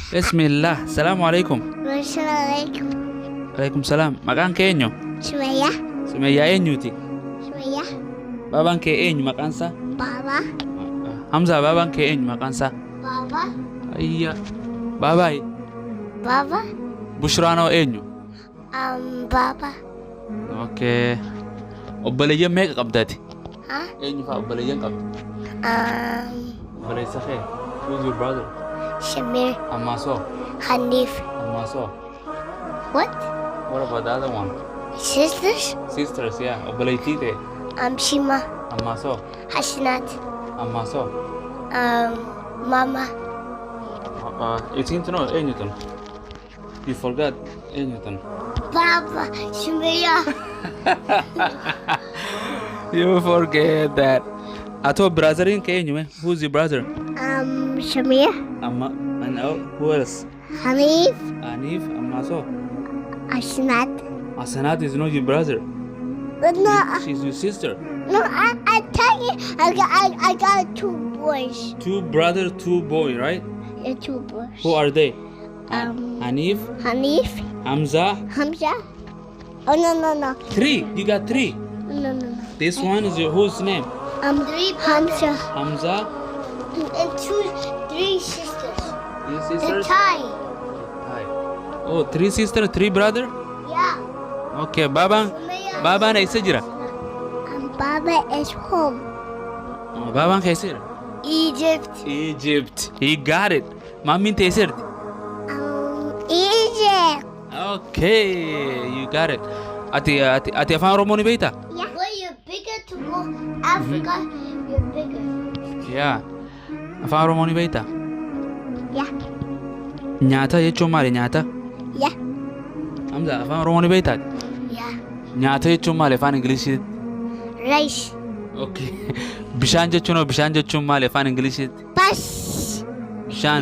Bismillah. Assalamualaikum. Wassalamualaikum. Waalaikumsalam. Maqaan kee eenyu? Sumaya. Sumayyaa eenyuuti? Sumaya. Baabaan kee eenyu maqaansaa? Baba. Hamza baabaan kee eenyu maqaansaa? Baba. Ayya. Baabaayi. Baba. Bushraanoo eenyu? Baba. Okay. Obboleeyyan meeqa qabdaati? Huh? Eenyu fa'aa obboleeyyan qabdi? Obboleessa kee? Who's your brother? Shamir. Ammaasoo? Hanif. Ammaasoo? What? What about the other one? Sisters? Sisters, yeah. Obboleettii ta'e? Shima. Ammaasoo? Hasnat. Ammaasoo? Mama. Ittiin tunoo eenyu tun? You forgot eenyu tun? Baba. Sumaya. You forget that. Atoo brotherinn kee eenyu? Who's your brother? Shamir. Amma, and who else? Hanif. Anif, Ammaasoo? Hasnat. Asanat is not your brother. No, She's your sister. no, I tell you, I got two boys. Two brother, two boy, right? Two boys. Who are they? Hanif, Hanif, Hamza. Hamza. Oh no. Three. You got three. No. This one is your whose name? Hamza. Hamza. And three sisters. Three And sisters. Thai. Hi. Oh, three sisters, three brother. Yeah. Okay, Baba. Baba na isa jira. Baba is home. Baba ka isa jira. Egypt. Egypt. He got it. Mami ta isa jira. Egypt. Okay, you got it. Ati afaan Oromoo ni beektaa? Yeah. Well, you're bigger to go Africa. You're bigger. Yeah. Afaan Oromoo ni beektaa? Yeah. Nyaata jechuun maali nyaata? Yeah. Hamza afaan Oromoo ni beektaa? Yeah. Nyaata jechuun maali afaan Ingiliziitti? Rice. Okay. Bishaan jechuun maali afaan Ingiliziitti? Bus.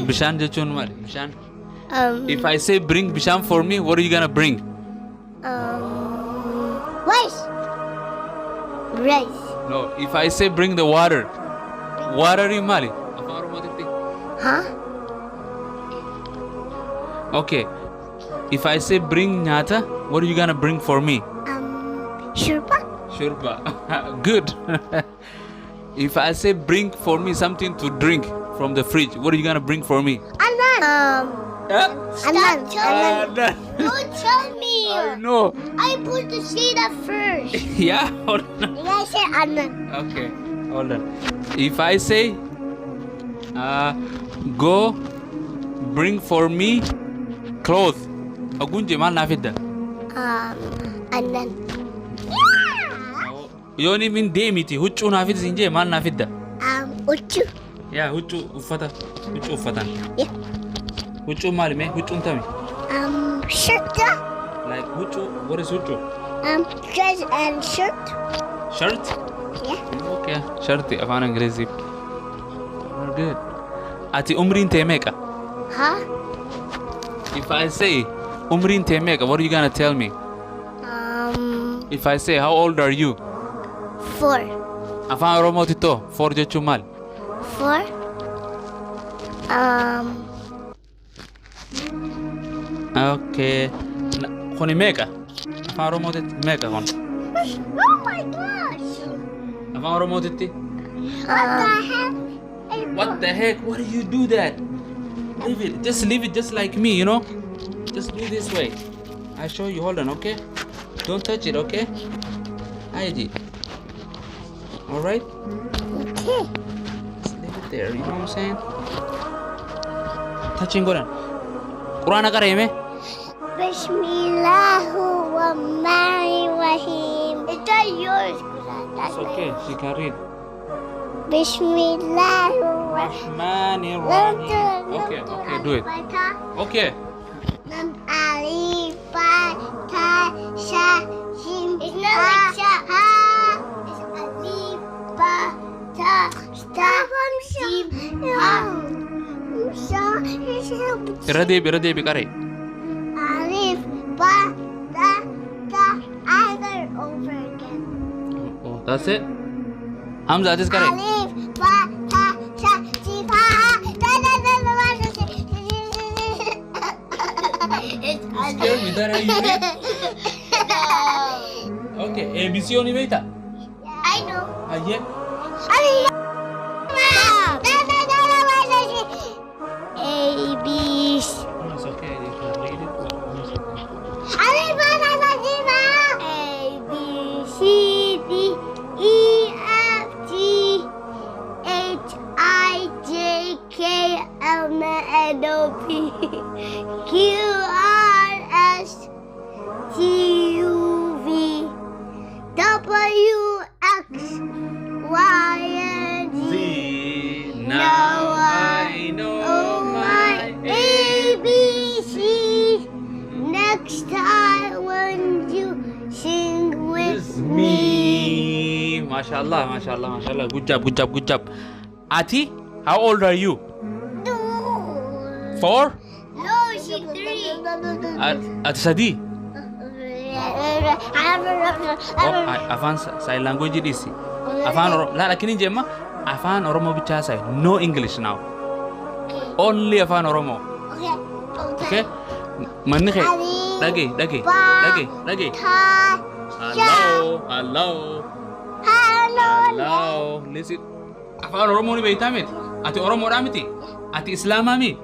Bishaan jechuun maali? Bishaan. If Um. I say bring bishaan for me, what are you gonna bring? Rice. Rice. No, if I say bring the water, water ni maali? Afaan Oromootti. Huh? Okay. If I say bring nyaata, what are you gonna bring for me? Shurba. Shurba. Good. If I say bring for me something to drink from the fridge, what are you gonna bring for me? Anan. Anan. Don't tell me. No. I put the seed up first. Yeah. Hold on. You guys say Anan. Okay. Hold on. If I say, go bring for me clothes. Agunje maal naa fidda? Anan. Yooni min deemiti huccuu naa fidda siin jee maal naa fidda? Uchu. Yaa huccuu uffata. Huccuu uffatan. Yeah. Huccuu maali mee? Huccuun tami? Shirt. Like huccuu. What is huccuu? Dress and shirt. Shirt? Yeah. Okay. Shirti afaan Ingilizii. Very good. Ati umriin tee meeqa? Huh? If I say umriin tee meeqa, what are you gonna tell me? If I say how old are you? 4. Afaan Oromootti too 4 jechuun maali? 4. Okay. Kuni meeqa? Afaan Oromootti meeqa kun? Oh my gosh. Afaan Oromootti? What the heck? What the heck? Why do you do that? Leave it just like me, you know? Just do this way. I show you. Hold on, okay? Don't touch it, okay? Heidi. All right? Okay. Just leave it there. You know what I'm saying? Touching Goone. Qur'aana qara'e mee? Bismillahirrahmanirrahim. Is that yours? It's okay. She can read. Bismillahirrahmanirrahim. Rahmanirrahim. Okay, do it. Okay. Alif, Ba, Ta, Sha, Jim. It's not like Sha. Ha. It's Alif, Ba, Ta, Jim, Ha. Irra deebi qara'e. Alif, Ba, Ta, either over again. Oh, that's it? Hamza, this qara'e. Alif, Ba, Ta, Sha, Jim, Ha. You scared me that you read? Okay, ABC only beta. I know. Yeah. A, B, C. No, it's okay. You can read it. A, B, C, D, E, F, G, H, I, J, K, L, M, N, O, P, Q, R, S, T, U, V, W, X, Y, and Z. Now I know my ABC. Next time when you sing with me. MashaAllah, MashaAllah, MashaAllah. Good job, good job, good job. Ati, how old are you? 4? No, she's 3. At Sadi? Afaan sign language this. Afaan la lakini jema Afaan Oromo bicha say. No English now. Only Afaan Oromo. Okay? Manni khe. Lagi. Hello. Listen. Afaan Oromo ni beita mit. Ati Oromo ramiti. Ati Islam ami.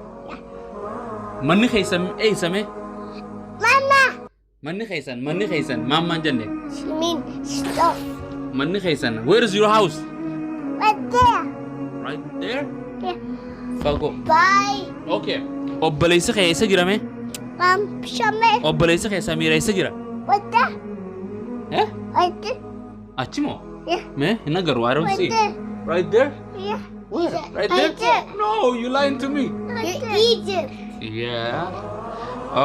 Manni khe same. Mama. Manni khaysan. Mama janne. She means stuff. Manni khaysan. Where is your house? Right there. Right there? Yeah. Fago. Bye. Okay. Obboleessa kee eessa jira mee? Shame. Obboleessa kee Samiira eessa jira? Right there. Eh? Right there. Achi moo? Yeah. Mee? Hin agaru. I don't Right see. there. Right there? Yeah. Where? Right Right there? there. No, you lying to me. Egypt. Yeah.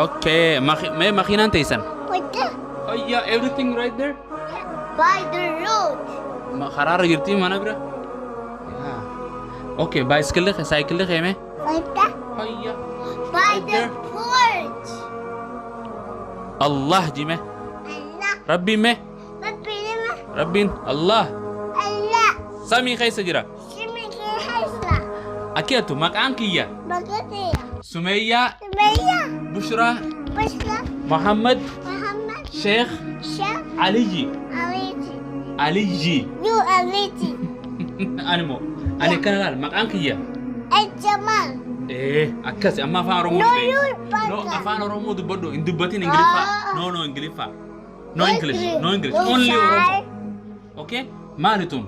Okay. Mee makiinaan teessan? Right there. Oh yeah, everything right there? By the road. Karaara jirti mana bira? Yeah. Okay, bicycle kee mee? Right there. Oh yeah. By Right the there. porch. Allah ji mee? Allah. Rabbi mee? Rabbiin Allah. Allah. Samii keessa jira. Shimi Keeysa. Akeetu maqaan kiyya. Bagati. Sumayyaa, Maya. Bushraa, Bashla. Muhammad, Muhammad. Sheikh, Shah. Aliji. Aliti. Aliji. You Aliti. Animo. Ani kana laal maqaan kiyya. Jamal. Akkasi amma afaan Oromoo No, dubbadhu. you No, Baka. afaan Oromoo dubbadhu. Hin dubbatin Ingiliffaa. No, Ingiliffaa. No English. No English. Only Oromoo. Okay? Maalitun?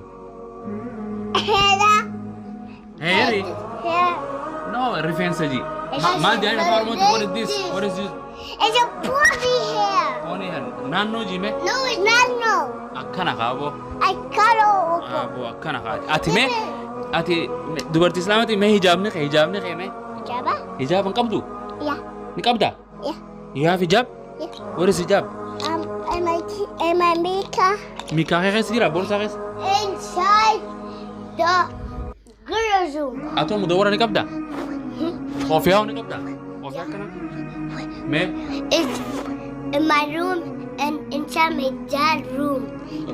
Hera. Heeri. Here. No, rifeensa ji. Maal jedhani afaan Oromoo what is this? What is this? It's a pony hair. Oni han naannoo jime No, it's not no. akkana kaaboo. I cut off. Aboo akkana kaati. Ati mee ati dubartii islaamati mee hijaabni kee mee? Jabba? Hijaab hin qabdu? Yeah. Ni qabda? Yeah. You have hijab? Yeah. What is hijab? And my maker Mikaa kee keessa jira boorsaa keessa? inside the girls' room. Atoo mudawwara ni qabda? Koofiyaa ni qabda? Koofii akkana? Mee? It's in my room and inside my dad's room.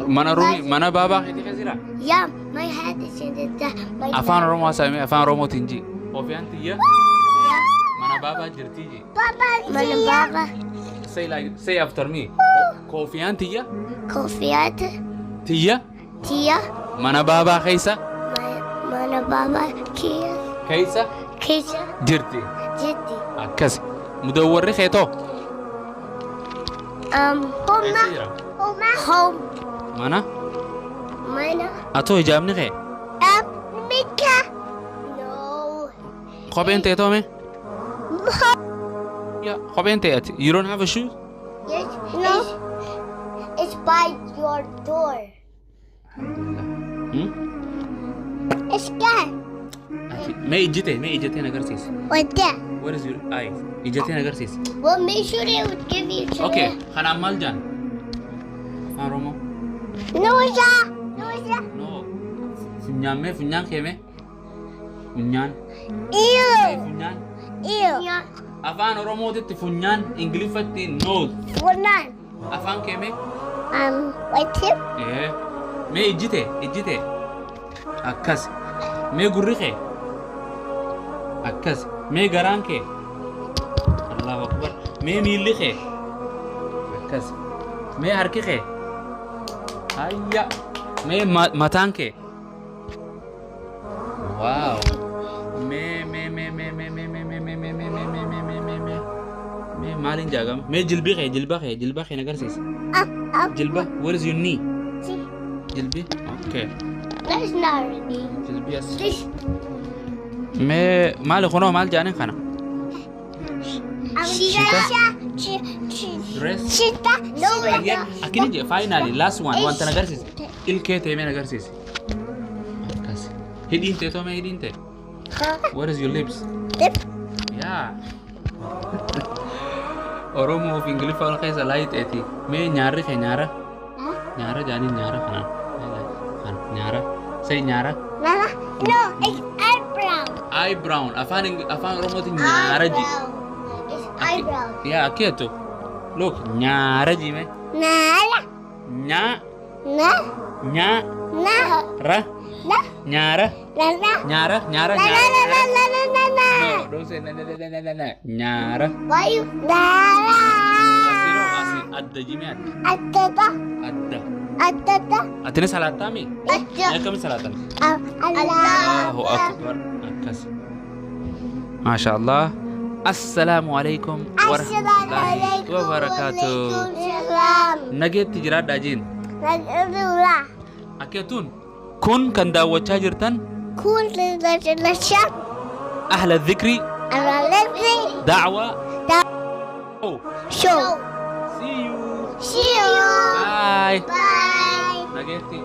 Mana baabaa keetii keessa jira? Yeah, my head is in the my Afaan Oromoo haasa'ame afaan Oromootiin ji. Koofiyaan tiyya Yeah. mana baabaa jirtii ji. Baba. Say after me. Koofiyaan tiyya Kofiat. tiyya Tia. mana baabaa keessa Mana baba. keessa Keisha. jirti. Jiti. Akkasi. Mudawwarri keetoo Homa. jira? Home. Mana? Mana. Atoo hijaabni kee? Mika. No. Kopheen teetoo mee? Yeah, kopheen tee ati. You don't have a shoe? Yes. No. It's by your door. It's gone. Mee ijjatee agarsiisi. Right there. Where is your eyes? Ijjatee agarsiisi. Well, make sure they would give you to Okay, kanaan maal jaan? Afaan Oromoo? No, it's not. No. Funyaan mee? Funyaan kee mee? Funyaan. Ew. Funyaan. Ew. Afaan Oromootitti funyaan Ingiliffatti nose. What not? Afaan kee mee? Right here. Mee ijjitee. Akkas. Mee gurri kee? Akkas. Mee garaan kee? Allahu Akbar. Mee miilli kee. Akkas. Mee harki kee. Hayya. Mee mataan kee. Wow. Mee maalin jaagama? Mee jilbi kee nagarsiisa. Jilba, where is your knee? Jilbi? Okay. That's not a knee. Jilbi as. This. Mee maali kunoo maal jaanin kana? Rest. Cheetah. No, Akini je finally last one wanta nagarsiisa. Ilkee tee mee nagarsiisa. Akkas. Hidhiin tee too mee hidhiin tee? Where is your lips? Lip. Yeah. Oromoo fi Ingiliffaa wal keessa laayit eeti. Mee nyaarri kee nyaara? Nyaara jaaniin nyaara kanaan. Nyaara. Say nyaara. Mama. No, it's eyebrow. Eyebrow. Afaan Oromootiin nyaara ji. It's eyebrow. Yeah, akkeetu. Look, nyaara ji mee? Nala. Nyaa. Na. Nyaa. Na. Ra. Na. Nyaara. Na. Na. Nyaara. Nyaara. Na. Na. Na. Na. Na. Na. Na. No, don't say na. Nyaara. Why you? Nala. Asi adda ji mee adda? Atata. Adda. Atata. Atini salaataa mee? Atata. Akkami salaatan? Allahu Akbar. Akkas. Masha Allah. Assalamu alaikum warahmatullahi wabarakatuh. Nageetti jiraadhaa jiin. Nagdula. Akkeetun kun kan daawwachaa jirtan Kun lasha. ahla dhikri Alalazi. da'wa Show. see you See you. bye Bye. nageetti